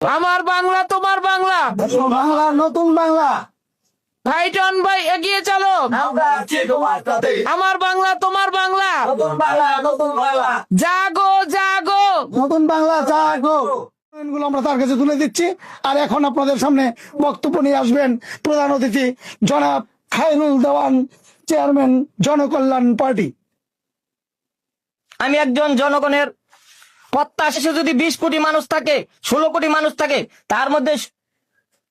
আমার বাংলা তোমার বাংলা, বাংলা নতুন বাংলা। ভাইটন ভাই এগিয়ে চলো। আমরা আছি তোমার সাথে। আমার বাংলা তোমার বাংলা, নতুন বাংলা নতুন বাংলা। জাগো জাগো। নতুন বাংলা জাগো। গুলো আমরা তার কাছে তুলে দিচ্ছি। আর এখন আপনাদের সামনে বক্তব্য নিয়ে আসবেন প্রধান অতিথি জনাব খায়রুল দেওয়ান, চেয়ারম্যান জনকল্যাণ পার্টি। আমি একজন জনগণের প্রত্যাশী। যদি 20 কোটি মানুষ থাকে, 16 কোটি মানুষ থাকে, তার মধ্যে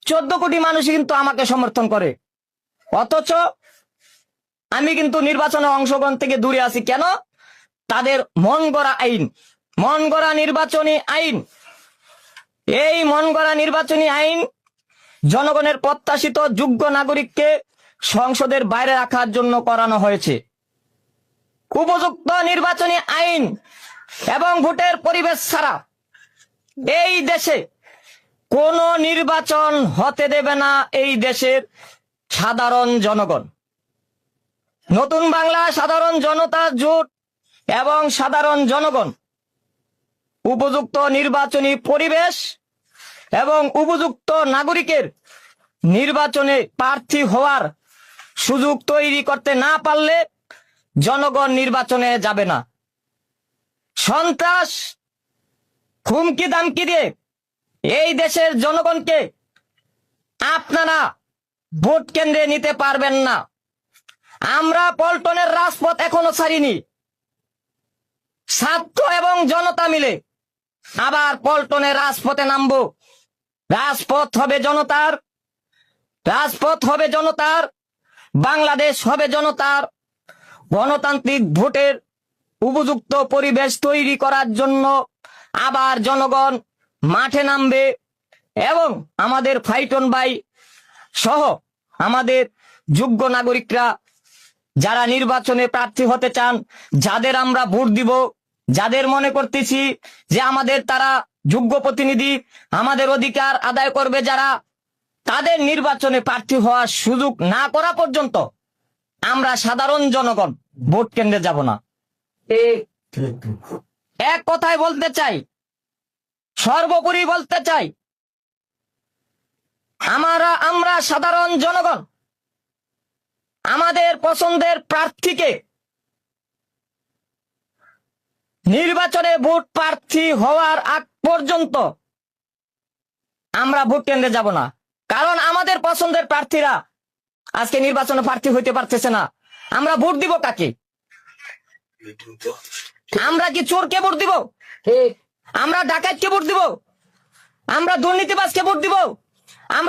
14 কোটি মানুষই কিন্তু আমাকে সমর্থন করে। অথচ আমি কিন্তু নির্বাচনে অংশগ্রহণ থেকে দূরে আছি। কেন? তাদের মন গড়া আইন, মন গড়া নির্বাচনী আইন, এই মন গড়া নির্বাচনী আইন জনগণের প্রত্যাশিত যোগ্য নাগরিককে সংসদের বাইরে রাখার জন্য করানো হয়েছে। উপযুক্ত নির্বাচনী আইন এবং ভোটের পরিবেশ ছাড়া এই দেশে কোন নির্বাচন হতে দেবে না এই দেশের সাধারণ জনগণ। নতুন বাংলা সাধারণ জনতা জোট এবং সাধারণ জনগণ উপযুক্ত নির্বাচনী পরিবেশ এবং উপযুক্ত নাগরিকের নির্বাচনে প্রার্থী হওয়ার সুযোগ তৈরি করতে না পারলে জনগণ নির্বাচনে যাবে না। সন্ত্রাস, হুমকি দামকি দিয়ে এই দেশের জনগণকে আপনারা ভোট কেন্দ্রে নিতে পারবেন না। আমরা পল্টনের রাজপথ এখনো ছাড়িনি। ছাত্র এবং জনতা মিলে আবার পল্টনের রাজপথে নামবো। রাজপথ হবে জনতার, রাজপথ হবে জনতার, বাংলাদেশ হবে জনতার। গণতান্ত্রিক ভোটের উপযুক্ত পরিবেশ তৈরি করার জন্য আবার জনগণ মাঠে নামবে এবং আমাদের ফাইটন ভাই সহ আমাদের যোগ্য নাগরিকরা যারা নির্বাচনে প্রার্থী হতে চান, যাদের আমরা ভোট দিব, যাদের মনে করতেছি যে আমাদের তারা যোগ্য প্রতিনিধি, আমাদের অধিকার আদায় করবে যারা, তাদের নির্বাচনে প্রার্থী হওয়ার সুযোগ না করা পর্যন্ত আমরা সাধারণ জনগণ ভোট কেন্দ্রে যাব না। এক কথায় বলতে চাই, সর্বোপরি বলতে চাই, আমরা সাধারণ জনগণ আমাদের পছন্দের প্রার্থীকে নির্বাচনে ভোট প্রার্থী হওয়ার আগ পর্যন্ত আমরা ভোট কেন্দ্রে যাব না। কারণ আমাদের পছন্দের প্রার্থীরা আজকে নির্বাচনে প্রার্থী হইতে পারতেছে না। আমরা ভোট দিব কাকে? আমরা কি চোরকে ভোট দিব? আমরা ডাকাতকে ভোট দিব? আমরা দুর্নীতিবাজকে ভোট দিব? আমরা